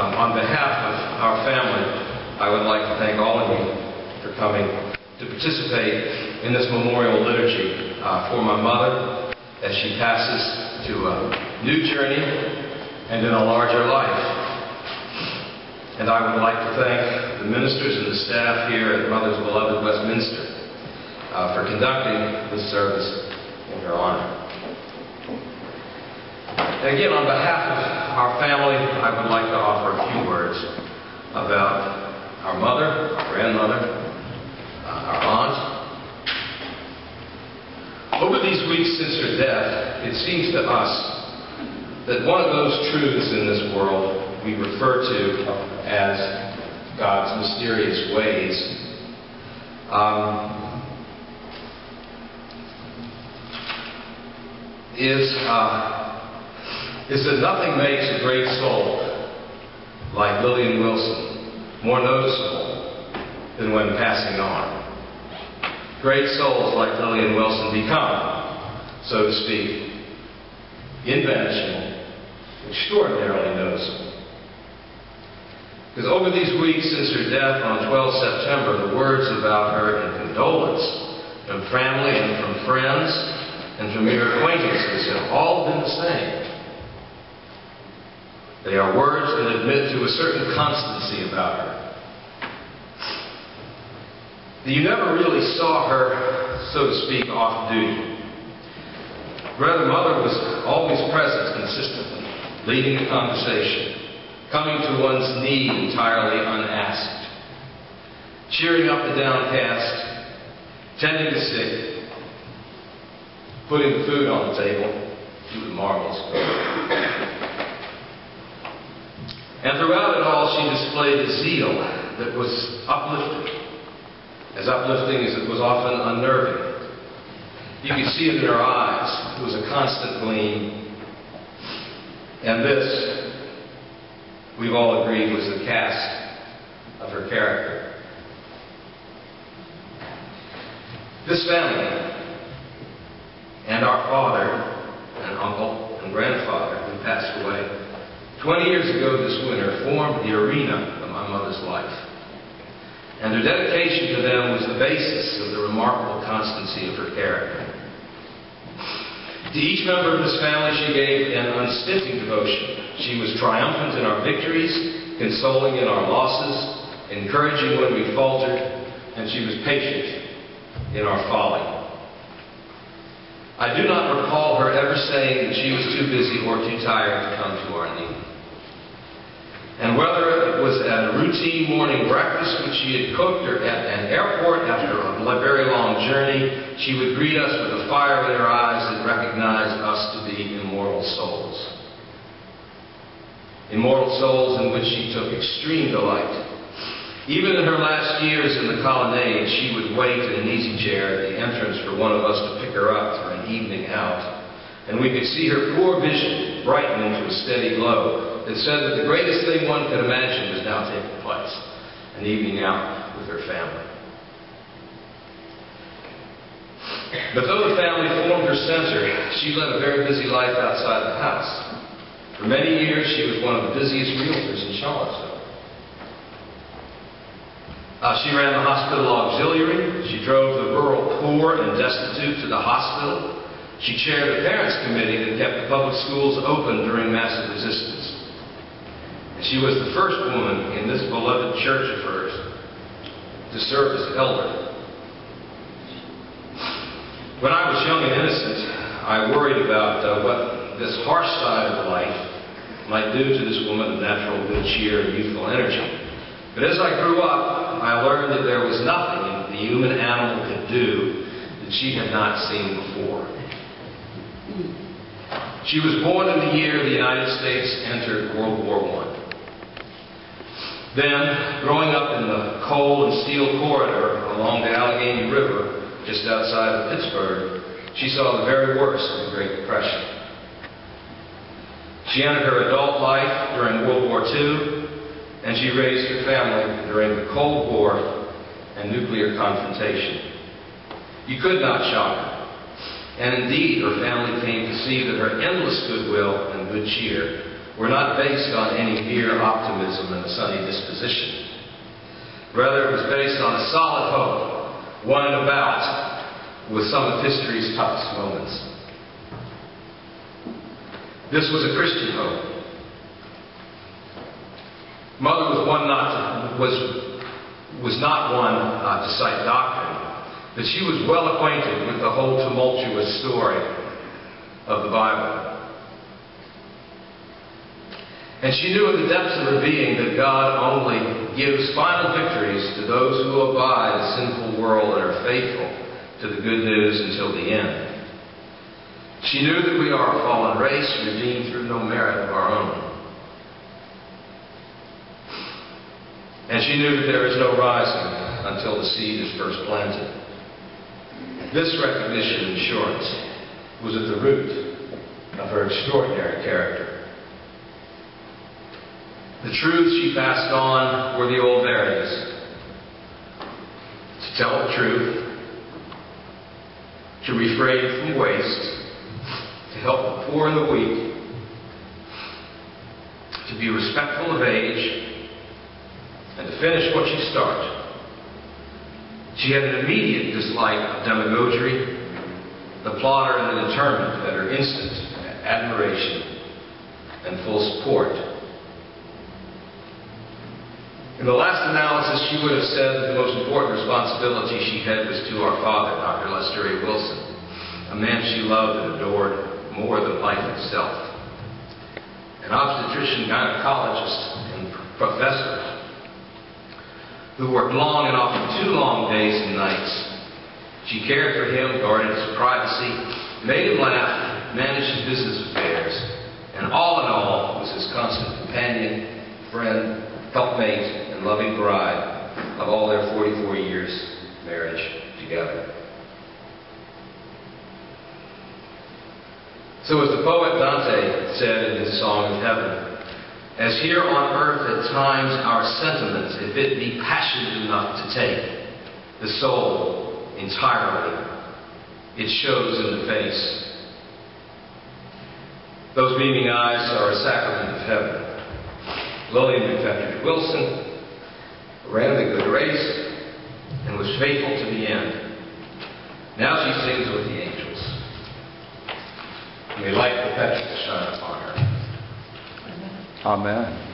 On behalf of our family, I would like to thank all of you for coming to participate in this memorial liturgy for my mother as she passes to a new journey and in a larger life. And I would like to thank the ministers and the staff here at Mother's Beloved Westminster for conducting this service in her honor. Again, on behalf of our family, I would like to offer a few words about our mother, our grandmother, our aunt. Over these weeks since her death, it seems to us that one of those truths in this world we refer to as God's mysterious ways is that nothing makes a great soul like Lillian Wilson more noticeable than when passing on. Great souls like Lillian Wilson become, so to speak, invanishable, extraordinarily noticeable. Because over these weeks since her death on 12 September, the words about her in condolence from family and from friends and from mere acquaintances have all been the same. They are words that admit to a certain constancy about her. You never really saw her, so to speak, off duty. Rather, Mother was always present consistently, leading the conversation, coming to one's need entirely unasked, cheering up the downcast, tending the sick, putting the food on the table. She was marvelous. And throughout it all, she displayed a zeal that was uplifting, as uplifting as it was often unnerving. You could see it in her eyes. It was a constant gleam. And this, we've all agreed, was the cast of her character. This family, and our father, and uncle, and grandfather who passed away 20 years ago this winter, formed the arena of my mother's life. And her dedication to them was the basis of the remarkable constancy of her character. To each member of this family she gave an unstinting devotion. She was triumphant in our victories, consoling in our losses, encouraging when we faltered, and she was patient in our folly. I do not recall her ever saying that she was too busy or too tired to come to our need. And whether it was at a routine morning breakfast which she had cooked or at an airport after a very long journey, she would greet us with a fire in her eyes that recognized us to be immortal souls. Immortal souls in which she took extreme delight. Even in her last years in the colonnade, she would wait in an easy chair at the entrance for one of us to pick her up for an evening out. And we could see her poor vision brighten into a steady glow that said that the greatest thing one could imagine was now taking place, an evening out with her family. But though the family formed her center, she led a very busy life outside the house. For many years, she was one of the busiest realtors in Charlottesville. She ran the hospital auxiliary. She drove the rural poor and destitute to the hospital. She chaired the parents' committee that kept the public schools open during massive resistance. And she was the first woman in this beloved church of hers to serve as elder. When I was young and innocent, I worried about what this harsh side of life might do to this woman of natural good cheer and youthful energy. But as I grew up, I learned that there was nothing the human animal could do that she had not seen before. She was born in the year the United States entered World War I. Then, growing up in the coal and steel corridor along the Allegheny River, just outside of Pittsburgh, she saw the very worst of the Great Depression. She entered her adult life during World War II, and she raised her family during the Cold War and nuclear confrontation. You could not shock her. And indeed, her family came to see that her endless goodwill and good cheer were not based on any mere optimism optimism and a sunny disposition. Rather, it was based on a solid hope, won about with some of history's toughest moments. This was a Christian hope. Mother was not one to cite doctrine, but she was well acquainted with the whole tumultuous story of the Bible. And she knew in the depths of her being that God only gives final victories to those who abide in a sinful world and are faithful to the good news until the end. She knew that we are a fallen race, redeemed through no merit of our own. And she knew that there is no rising until the seed is first planted. This recognition and assurance was at the root of her extraordinary character. The truths she passed on were the old verities. To tell the truth, to refrain from waste, to help the poor and the weak, to be respectful of age, and to finish what you start. She had an immediate dislike of demagoguery, the plotter and the determined that are instant admiration and full support. In the last analysis, she would have said that the most important responsibility she had was to our father, Dr. Lester A. Wilson, a man she loved and adored more than life itself. An obstetrician, gynecologist, and professor who worked long and often too long days and nights. She cared for him, guarded his privacy, made him laugh, managed his business affairs, and all in all was his constant companion, friend, helpmate, and loving bride of all their 44 years marriage together. So as the poet Dante said in his Song of Heaven, as here on earth at times our sentiments, if it be passionate enough to take the soul entirely, it shows in the face. Those beaming eyes are a sacrament of heaven. Lillian McFetters Wilson ran the good race and was faithful to the end. Now she sings with the angels. May light perpetual shine upon her. Amen.